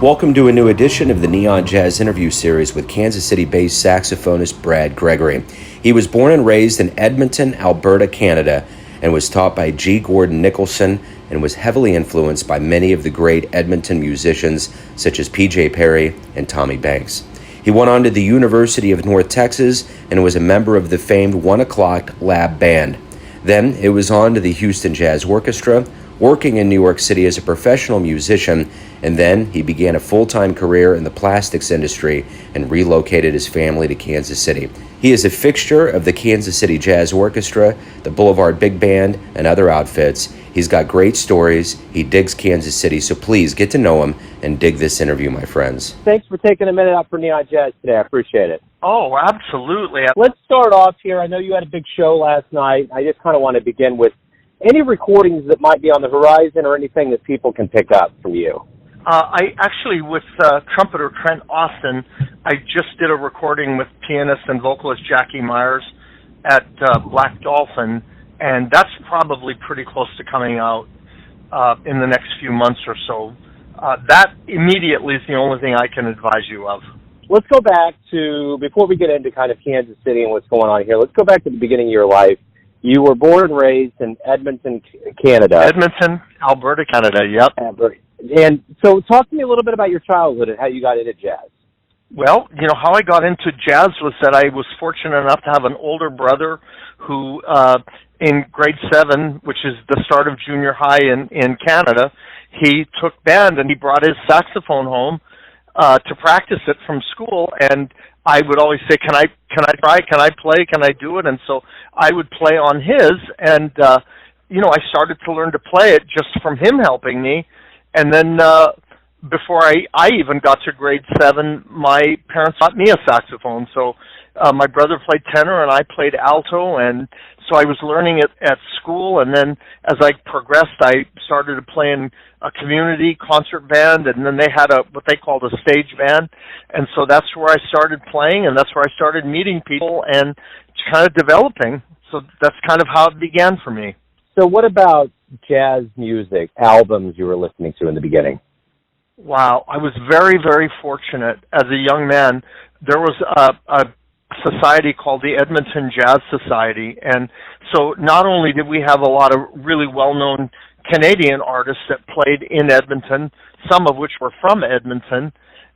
Welcome to a new edition of the Neon Jazz interview series with Kansas City-based saxophonist Gregory. He was born and raised in Edmonton, Alberta, Canada, and was taught by G Gordon Nicholson and was heavily influenced by many of the great Edmonton musicians such as P.J. Perry and Tommy Banks. He went on to the University of North Texas and was a member of the famed 1 O'Clock Lab Band. Then it was on to the Houston Jazz Orchestra, working in New York City as a professional musician, and then he began a full-time career in the plastics industry and relocated his family to Kansas City. He is a fixture of the Kansas City Jazz Orchestra, the Boulevard Big Band, and other outfits. He's got great stories. He digs Kansas City, so please get to know him and dig this interview, my friends. Thanks for taking a minute out for Neon Jazz today. I appreciate it. Oh, absolutely. Let's start off here. I know you had a big show last night. I just kind of want to begin with any recordings that might be on the horizon or anything that people can pick up from you. I actually, with trumpeter Trent Austin, I just did a recording with pianist and vocalist Jackie Myers at Black Dolphin, and that's probably pretty close to coming out in the next few months or so. That immediately is the only thing I can advise you of. Let's go back to, before we get into kind of Kansas City and what's going on here, let's go back to the beginning of your life. You were born and raised in Edmonton, Canada. Edmonton, Alberta, Canada, yep. And so talk to me a little bit about your childhood and how you got into jazz. Well, you know, how I got into jazz was that I was fortunate enough to have an older brother who, in grade 7, which is the start of junior high in Canada, he took band and he brought his saxophone home to practice it from school, and I would always say, can I try, can I play, can I do it? And so I would play on his, and, you know, I started to learn to play it just from him helping me. And then before I even got to grade 7, my parents bought me a saxophone. So my brother played tenor and I played alto, and so I was learning it at school. And then as I progressed, I started to play in a community concert band, and then they had what they called a stage band. And so that's where I started playing, and that's where I started meeting people and kind of developing. So that's kind of how it began for me. So what about jazz music, albums you were listening to in the beginning? Wow, I was very, very fortunate as a young man. There was a society called the Edmonton Jazz Society, and so not only did we have a lot of really well-known Canadian artists that played in Edmonton, some of which were from Edmonton,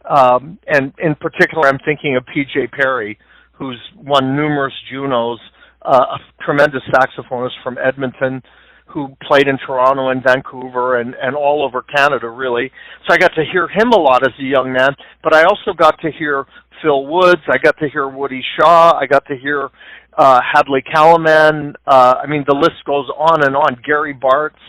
and in particular I'm thinking of P.J. Perry, who's won numerous Junos, a tremendous saxophonist from Edmonton who played in Toronto and Vancouver and all over Canada, really. So I got to hear him a lot as a young man, but I also got to hear Phil Woods, I got to hear Woody Shaw, I got to hear Hadley Calaman, I mean, the list goes on and on, Gary Bartz.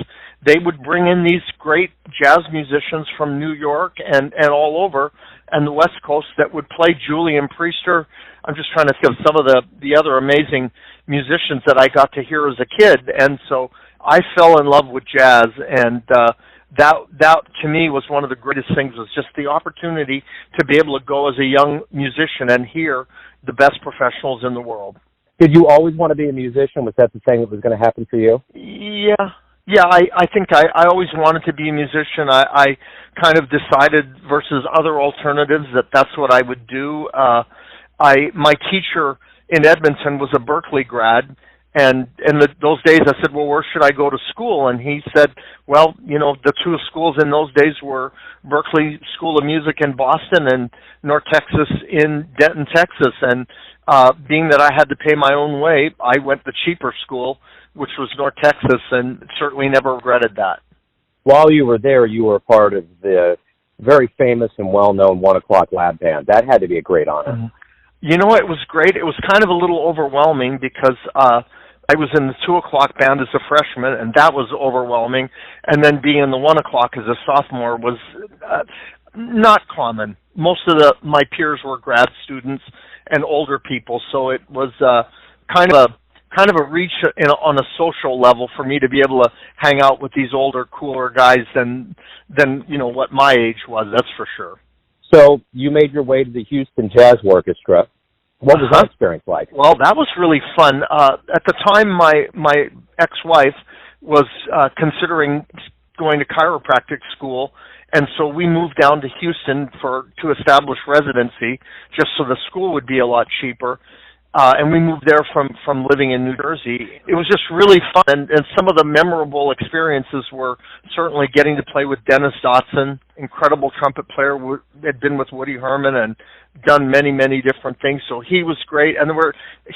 They would bring in these great jazz musicians from New York and all over, and the West Coast that would play. Julian Priester. I'm just trying to think of some of the other amazing musicians that I got to hear as a kid, and so I fell in love with jazz, and that to me was one of the greatest things, was just the opportunity to be able to go as a young musician and hear the best professionals in the world. Did you always want to be a musician? Was that the thing that was going to happen for you? Yeah, I think I always wanted to be a musician. I kind of decided versus other alternatives that that's what I would do. My teacher in Edmonton was a Berkeley grad, and in those days I said, well, where should I go to school? And he said, well, you know, the two schools in those days were Berkeley School of Music in Boston and North Texas in Denton, Texas. And being that I had to pay my own way, I went the cheaper school, which was North Texas, and certainly never regretted that. While you were there, you were part of the very famous and well-known 1 O'Clock Lab Band. That had to be a great honor. Mm-hmm. You know, it was great. It was kind of a little overwhelming because I was in the 2 O'Clock Band as a freshman, and that was overwhelming. And then being in the 1 O'Clock as a sophomore was not common. Most of my peers were grad students and older people, so it was kind of a reach on a social level for me to be able to hang out with these older, cooler guys than you know what my age was. That's for sure. So you made your way to the Houston Jazz Orchestra. What was that experience like? Well, that was really fun. At the time, my ex-wife was considering going to chiropractic school, And so we moved down to Houston to establish residency, just so the school would be a lot cheaper. And we moved there from living in New Jersey. It was just really fun, and some of the memorable experiences were certainly getting to play with Dennis Dotson, incredible trumpet player, had been with Woody Herman and done many, many different things. So he was great, and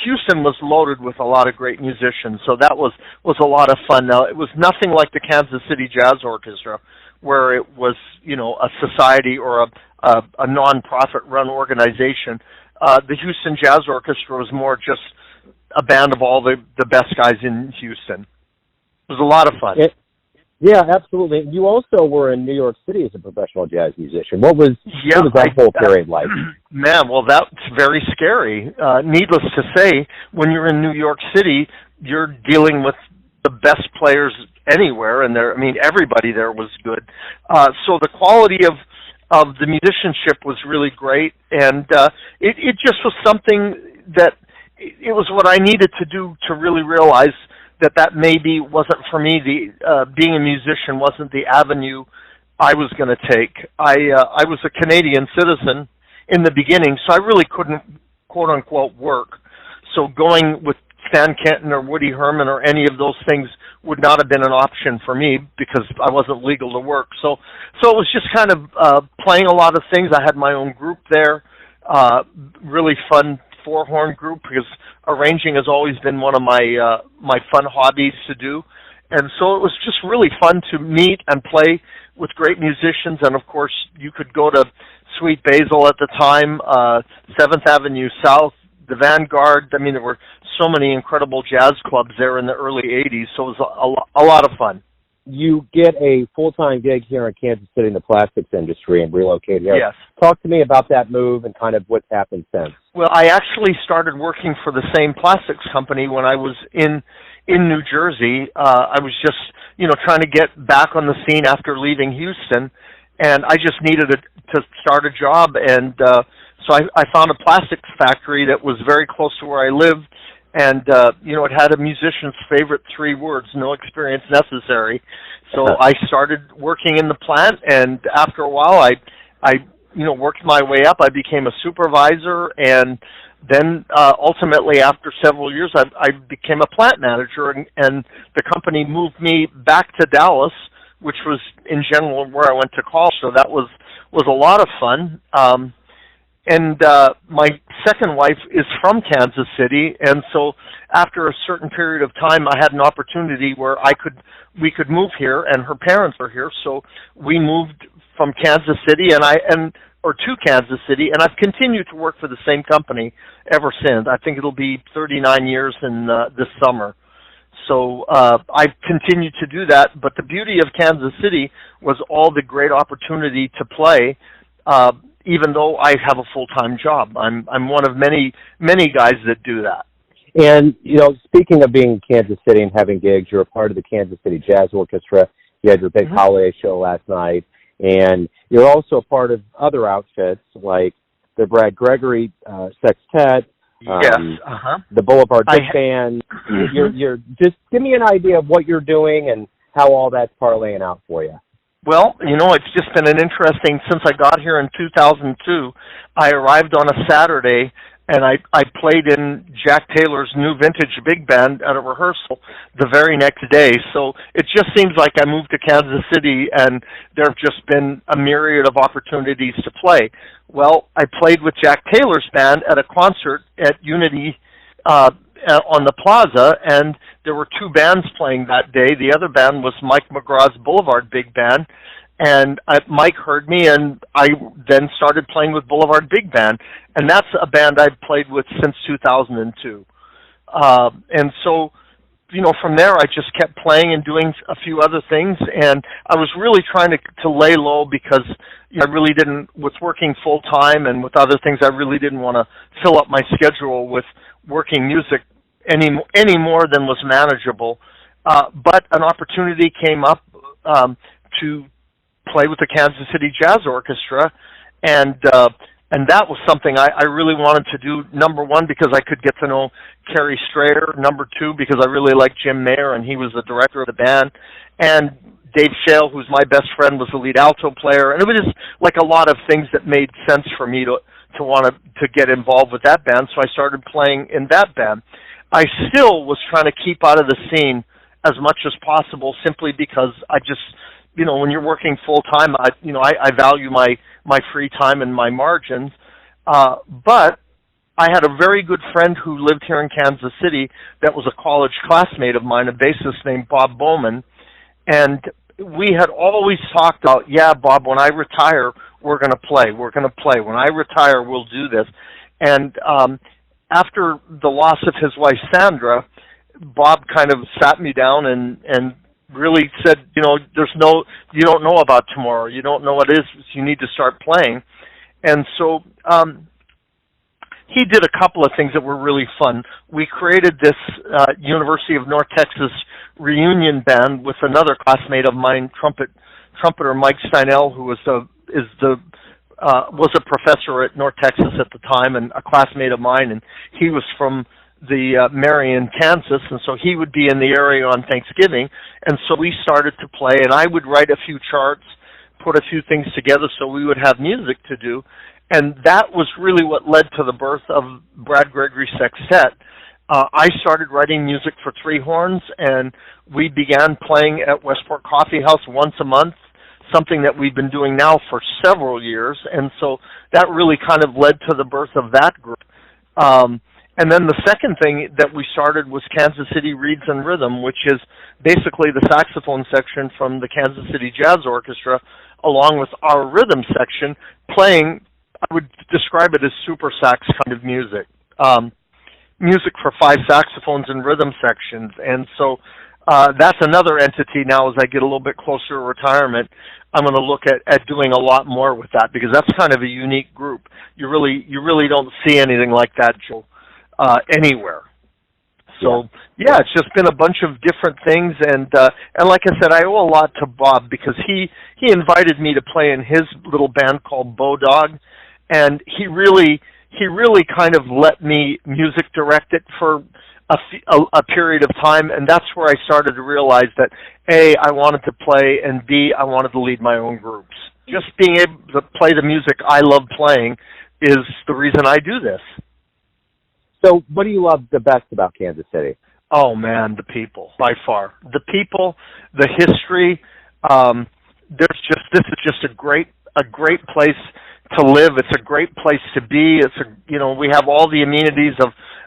Houston was loaded with a lot of great musicians. So that was a lot of fun. Now, it was nothing like the Kansas City Jazz Orchestra, where it was, a society or a non-profit run organization. The Houston Jazz Orchestra was more just a band of all the best guys in Houston. It was a lot of fun. Yeah, absolutely. You also were in New York City as a professional jazz musician. What was that whole period like? Man, well, that's very scary. Needless to say, when you're in New York City, you're dealing with the best players anywhere, and everybody there was good. So the quality of the musicianship was really great, and it just was something that it was what I needed to do to really realize that maybe wasn't for me. Being a musician wasn't the avenue I was going to take. I was a Canadian citizen in the beginning, so I really couldn't, quote unquote, work. So going with Stan Kenton or Woody Herman or any of those things would not have been an option for me because I wasn't legal to work. So it was just kind of playing a lot of things. I had my own group there, really fun four-horn group, because arranging has always been one of my fun hobbies to do. And so it was just really fun to meet and play with great musicians. And, of course, you could go to Sweet Basil at the time, 7th Avenue South, the Vanguard. There were so many incredible jazz clubs there in the early 80s, so it was a lot of fun. You get a full-time gig here in Kansas City in the plastics industry and relocated here. Yes. Talk to me about that move and kind of what's happened since. Well, I actually started working for the same plastics company when I was in New Jersey. I was just, trying to get back on the scene after leaving Houston, and I just needed to start a job, and so I found a plastics factory that was very close to where I lived, and it had a musician's favorite 3 words: no experience necessary. So I started working in the plant, and after a while, I worked my way up. I became a supervisor, and then ultimately, after several years, I became a plant manager, and the company moved me back to Dallas, which was in general where I went to college. So that was a lot of fun. And my second wife is from Kansas City, and so after a certain period of time, I had an opportunity where we could move here, and her parents are here, so we moved from Kansas City to Kansas City, and I've continued to work for the same company ever since. I think it'll be 39 years in this summer. So I've continued to do that, but the beauty of Kansas City was all the great opportunity to play. Even though I have a full-time job, I'm one of many guys that do that. And speaking of being in Kansas City and having gigs, you're a part of the Kansas City Jazz Orchestra. You had your big holiday show last night, and you're also a part of other outfits like the Brad Gregory Sextet. The Boulevard Big Band. You're just give me an idea of what you're doing and how all that's parlaying out for you. Well, it's just been an interesting, since I got here in 2002, I arrived on a Saturday, and I played in Jack Taylor's new vintage big band at a rehearsal the very next day. So it just seems like I moved to Kansas City, and there have just been a myriad of opportunities to play. Well, I played with Jack Taylor's band at a concert at Unity on the Plaza, and there were 2 bands playing that day. The other band was Mike McGraw's Boulevard Big Band, and Mike heard me, and I then started playing with Boulevard Big Band, and that's a band I've played with since 2002. And so, from there I just kept playing and doing a few other things, and I was really trying to lay low because I really didn't, with working full-time and with other things, I really didn't want to fill up my schedule with working music any more than was manageable. But an opportunity came up to play with the Kansas City Jazz Orchestra, and that was something I really wanted to do, number one, because I could get to know Kerry Strader, number two, because I really liked Jim Mayer, and he was the director of the band, and Dave Shale, who's my best friend, was the lead alto player, and it was just like a lot of things that made sense for me to want to get involved with that band. So I started playing in that band. I still was trying to keep out of the scene as much as possible, simply because I just, when you're working full time, I value my free time and my margins. But I had a very good friend who lived here in Kansas City that was a college classmate of mine, a bassist named Bob Bowman. And we had always talked about, yeah, Bob, when I retire, we're going to play. We're going to play. When I retire, we'll do this. And after the loss of his wife, Sandra, Bob kind of sat me down and really said, you don't know about tomorrow. You don't know what it is. You need to start playing. And so he did a couple of things that were really fun. We created this University of North Texas reunion band with another classmate of mine, trumpeter Mike Steinell, who was a professor at North Texas at the time and a classmate of mine, and he was from the Marion, Kansas, and so he would be in the area on Thanksgiving, and so we started to play, and I would write a few charts, put a few things together so we would have music to do, and that was really what led to the birth of Brad Gregory Sextet. I started writing music for Three Horns, and we began playing at Westport Coffee House once a month, something that we've been doing now for several years, and so that really kind of led to the birth of that group. And then the second thing that we started was Kansas City Reeds and Rhythm, which is basically the saxophone section from the Kansas City Jazz Orchestra, along with our rhythm section, playing, I would describe it as super sax kind of music. Music for 5 saxophones and rhythm sections. And so that's another entity now as I get a little bit closer to retirement. I'm going to look at doing a lot more with that, because that's kind of a unique group. You really don't see anything like that, Joe, anywhere. So yeah, it's just been a bunch of different things, and like I said, I owe a lot to Bob, because he invited me to play in his little band called Bodog, and he really kind of let me music direct it for a period of time, and that's where I started to realize that A, I wanted to play, and B, I wanted to lead my own groups. Just being able to play the music I love playing is the reason I do this. So what do you love the best about Kansas City? Oh, man, the people, by far. The people, the history. This is just a great place to live. It's a great place to be. We have all the amenities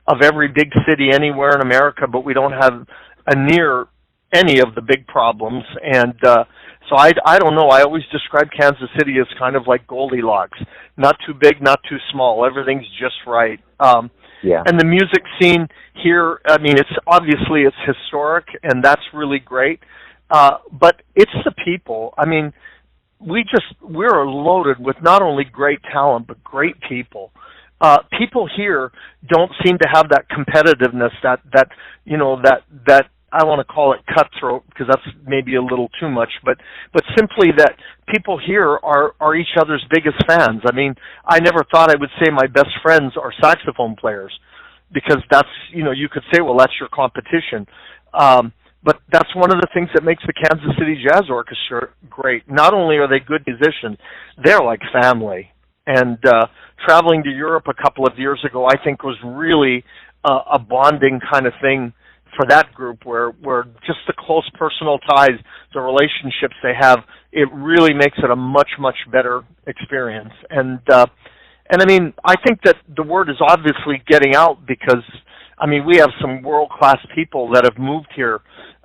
of every big city anywhere in America, but we don't have near any of the big problems. And so I don't know. I always describe Kansas City as kind of like Goldilocks. Not too big, not too small. Everything's just right. Yeah. And the music scene here, I mean, it's historic, and that's really great. But it's the people. I mean, we're loaded with not only great talent, but great people. People here don't seem to have that competitiveness that I want to call it cutthroat, because that's maybe a little too much, but simply that people here are each other's biggest fans. I mean, I never thought I would say my best friends are saxophone players, because that's, you could say, well, that's your competition. But that's one of the things that makes the Kansas City Jazz Orchestra great. Not only are they good musicians, they're like family. And traveling to Europe a couple of years ago, I think, was really a bonding kind of thing for that group, where just the close personal ties, the relationships they have, it really makes it a much, much better experience. And I mean, I think that the word is obviously getting out, because, I mean, we have some world-class people that have moved here.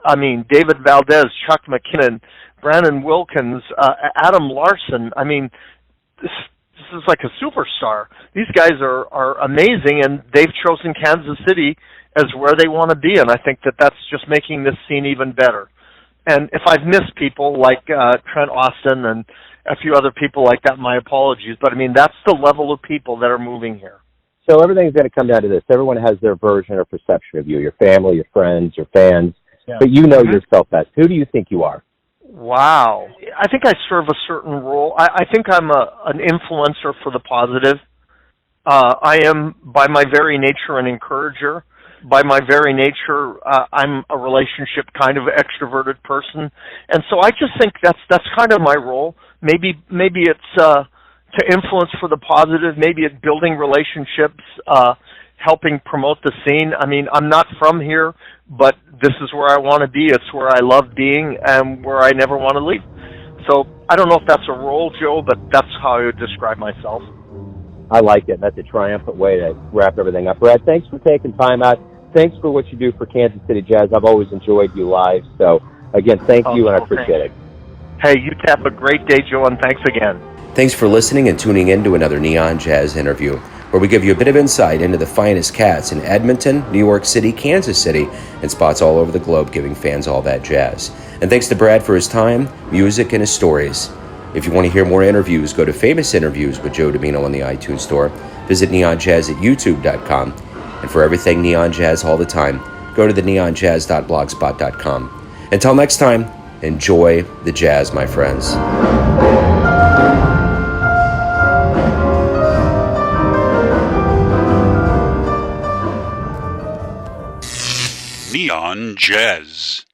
I mean, David Valdez, Chuck McKinnon, Brandon Wilkins, Adam Larson. I mean, this is like a superstar. These guys are amazing, and they've chosen Kansas City as where they want to be, and I think that that's just making this scene even better. And if I've missed people like Trent Austin and a few other people like that, my apologies. But, I mean, that's the level of people that are moving here. So everything's going to come down to this. Everyone has their version or perception of you, your family, your friends, your fans. Yeah. But you know yourself best. Who do you think you are? Wow. I think I serve a certain role. I think I'm an influencer for the positive. I am, by my very nature, an encourager. by my very nature, I'm a relationship kind of extroverted person, and so I just think that's kind of my role. Maybe it's to influence for the positive. Maybe it's building relationships, helping promote the scene. I mean, I'm not from here, but this is where I want to be. It's where I love being and where I never want to leave. So I don't know if that's a role, Joe, but that's how I would describe myself. I like it. That's a triumphant way to wrap everything up. Brad, thanks for taking time out. Thanks for what you do for Kansas City Jazz. I've always enjoyed you live. So, again, thank you, and I appreciate it. Hey, you have a great day, Joe, and thanks again. Thanks for listening and tuning in to another Neon Jazz interview, where we give you a bit of insight into the finest cats in Edmonton, New York City, Kansas City, and spots all over the globe, giving fans all that jazz. And thanks to Brad for his time, music, and his stories. If you want to hear more interviews, go to Famous Interviews with Joe Domino on the iTunes Store. Visit neonjazz at youtube.com. And for everything Neon Jazz all the time, go to the neonjazz.blogspot.com. Until next time, enjoy the jazz, my friends. Neon Jazz.